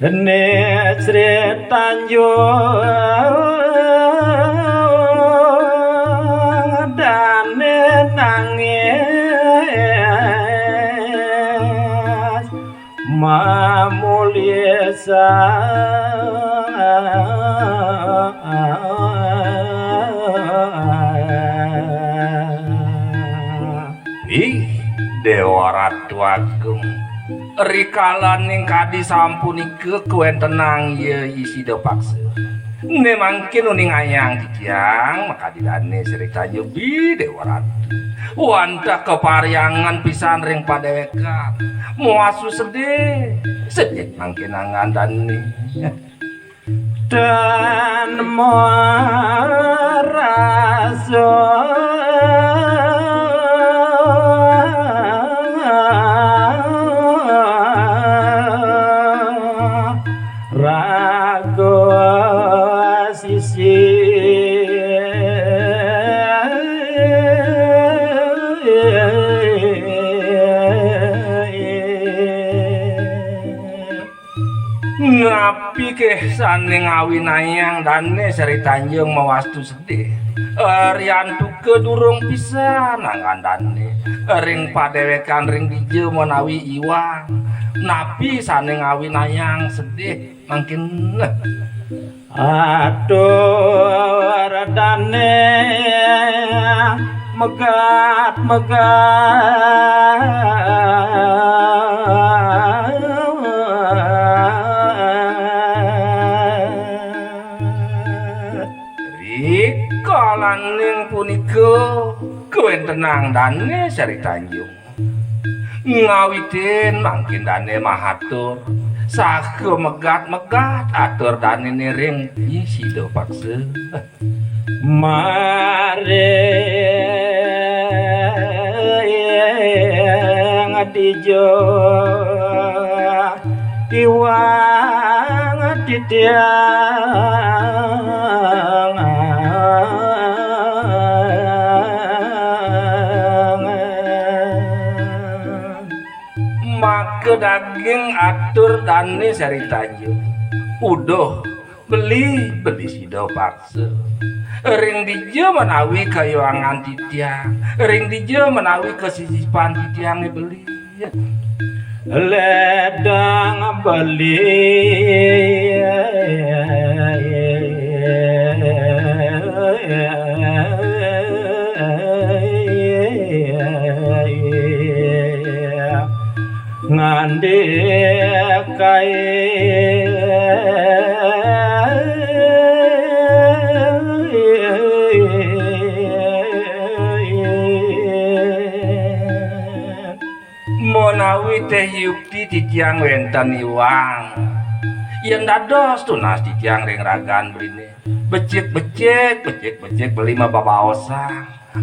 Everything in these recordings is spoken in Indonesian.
Dene Sri Tanjung dane nangis mamulisa ih Dewa Ratu Agung rikala ning kadi sampunike kuen tenang ye Sida Paksa ne mangkin uning ayang titiang maka didane Sri Tanjung bi Dewa Ratu wantah keparyangan pisan ring padewekan muasu sedih sedih mangkin ngandani dan maraso rago sisi ngapi kesane ngawinayang dane Sri Tanjung mawastu sedih riantu kedurung pisan ngandane ring padewekan ring dieu menawi iwang napi sane ngawinayang sedih mangkin aduh radane megat rikalaning punika kuen tenang dane Sri Tanjung ngawiten mangkin dane mahatur saha megat-megat atur dane ring Sida Paksa mare ngadijo iwang titiang maka daging atur dane Sri Tanjung udah beli Sida Paksa ring dieu menawi kayuangan titiang ring dieu menawi kesisipan titiang beli ledang beli ngande kae menawi teh yukti titiang wenten iwang yen dados tunas titiang ring ragan brine becik beli mah babaosa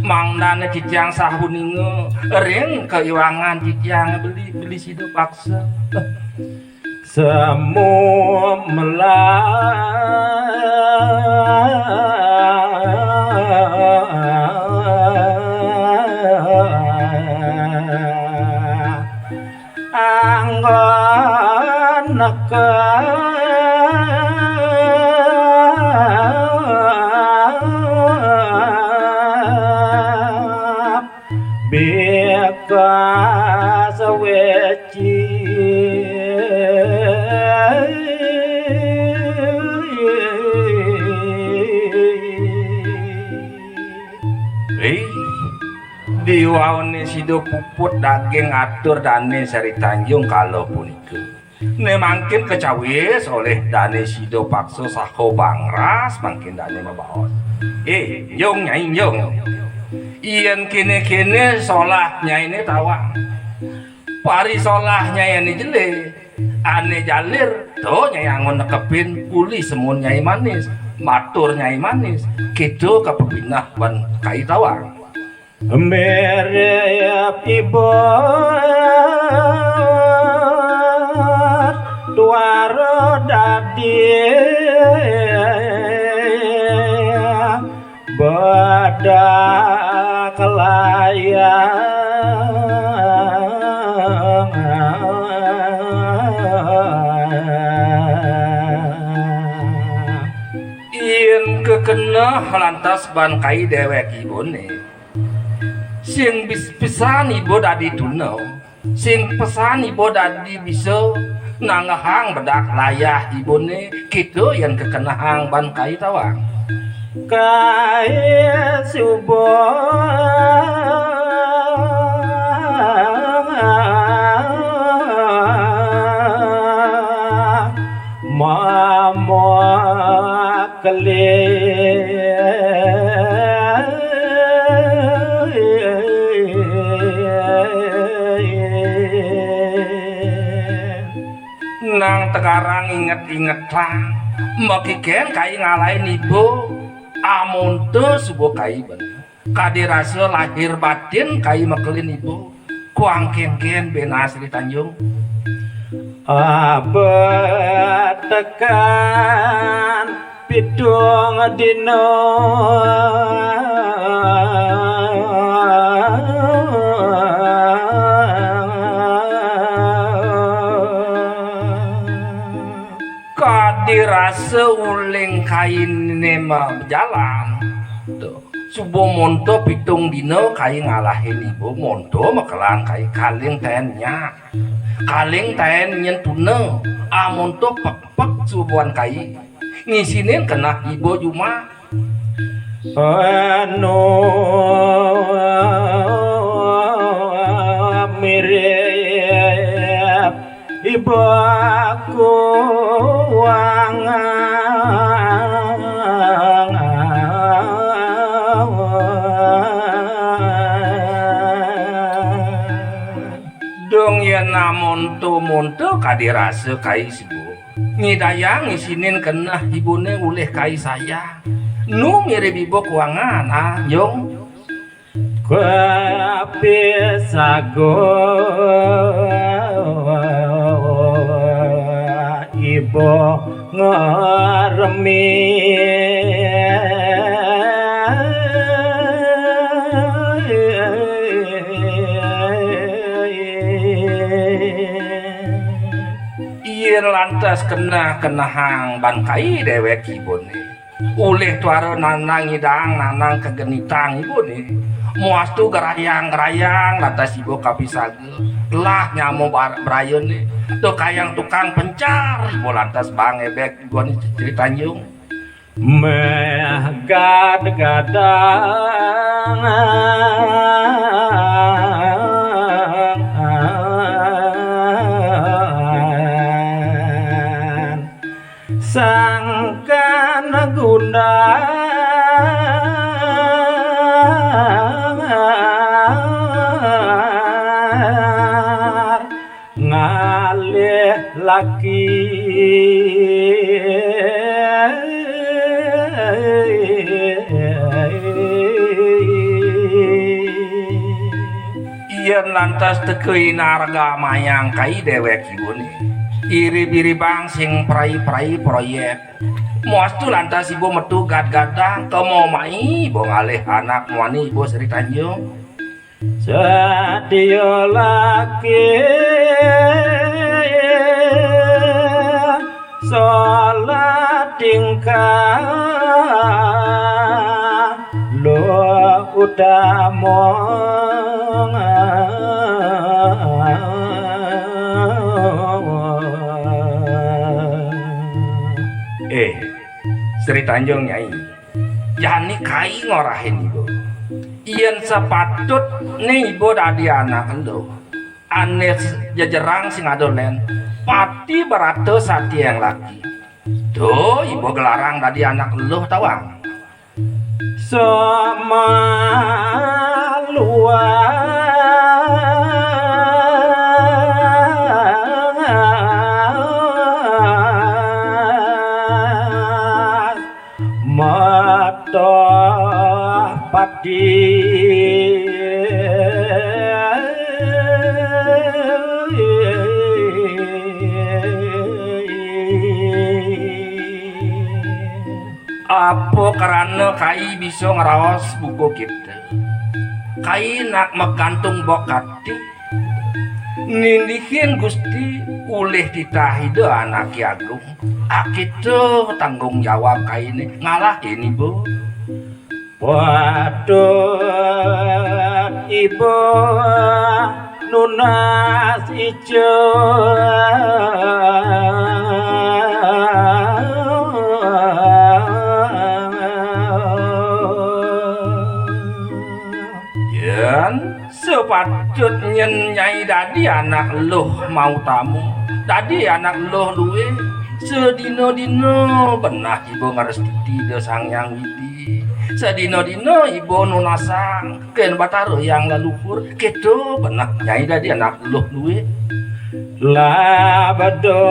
mangdane titiang sahuninge ring keiwangan titiang beli Sida Paksa semu anggon nekap beka saweci diwaone Sida puput daging atur dane Sri Tanjung kalau punika ne mangkin kecawis oleh dane Sida Paksa saha bangras mangkin dane mabaos Nyong Nyai Nyong yen kene-kene solah Nyai ne tawang pari solah Nyai ne jele ane jalir to Nyai angon nekepin kuli semun Nyai manis matur Nyai manis kitu kapepinah ban kai tawang merep ibu duaro dadi badak layang kekena lantas ban kai dewek ibune sing pisan ibu dadi tuna sing pesan ibu dadi bisa nangahang bedak layah ibune kitu yang kekenahang ban kai tawang kai subuh mamo kele nang tekarang inget-inget lah mekiken kai ngalahin ibu amonte subuh kai bener kadirasa lahir batin kai mekelin ibu kuang ken bena Sri Tanjung abet tekan pidung dino kadirasa uling kain nema berjalan tuh subuh monto pitung dino kai ngalahin ibu monto mekelan kai kaling tennya kaling ten nyentuna amonto pek subuhan kai ngisinin kena ibu cuma anu mirip ibu aku dong ya namun tu monto kadirasa kai sibu ngidayang ngisinin kena ibune uleh kai saya nu mirip ibu kuangan yong kepisago ibu ngeremi lantas kenahang bangkai dewek ibune uleh tuara nanang idang nanang kegenitang ibune muastu gerayang lantas ibu kapisage lah nyamu berayon nih tuh kayang tukang pencar ibu lantas bangebek ibu nih Sri Tanjung meh gadang sangkan guna ngalih laki yen lantas tekeuin harga mayang kai dewek ibune iri-iri bang sing prai-prai proyek muastu lantas ibu metu gad-gadang kemo mai ibu ngalih anak wani ibu Sri Tanjung sadia laki salat tingkah lo utama Sri Tanjung Nyai yani kai ngorahin ibu yen sepatut nih ibu dadi anak elo ane jajarang sing adolen pati beratus hati yang laki tuh ibu gelarang dadi anak elo tawang sama luar mata pati apa karena kai bisa ngeraos buku kita kai nak megantung bokati nindihin Gusti ulih ditahido anak Ki Agung akitu tanggung jawab kaini ngalahin ibu. Waduh ibu nunas ijo yen sepatut nyen nyai dadi anak luh mau tamu dadi anak luh luwe sedino-dino benah ibu ngarestiti de Sang Hyang Widi sedino-dino ibu nunasang ken Batara yang leluhur kedo benah nyai dadi anak luh luwe labado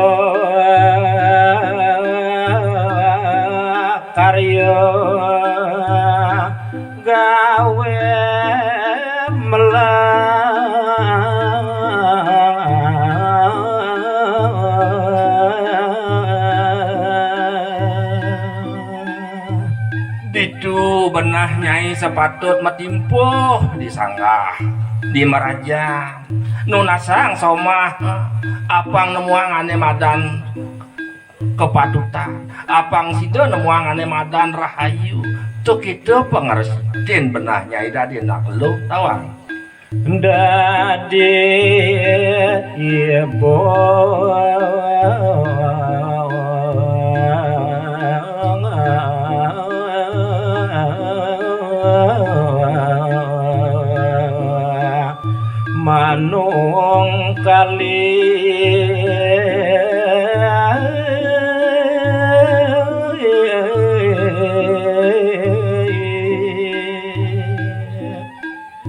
karya gawe ditu benah nyai sepatut matimpuh disanggah di meraja nunasang somah apang nemuangane madan kepatutan apang sido nemuangane madan rahayu tuk itu pengersin benah nyai dadi nak lu tawang dadi ibu manung kali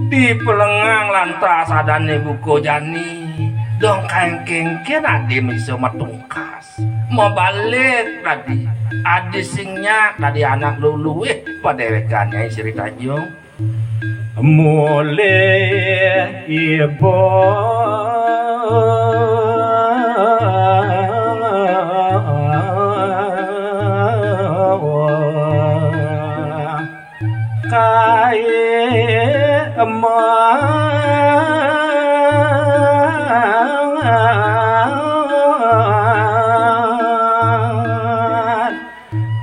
di pelengang lantas adane buku jani dong kengkeng kena di miso matungkas mau balik tadi adi singnya tadi anak lulu padewekannya cerita jong mulai ibu kaya emak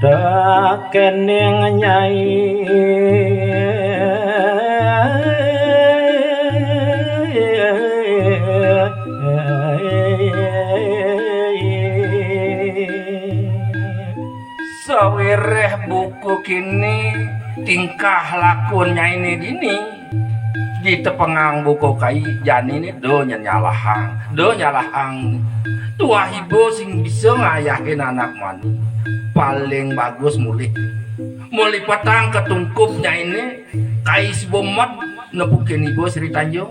tak kening nyai sawireh buku kini tingkah lakunnya ini dini di tepengang buku kai jani ini do nyalahang tua ibu sing bisa ngayahin anak mani paling bagus mulih petang ketungkupnya ini kai si bomat nepukin ibu Sri Tanjung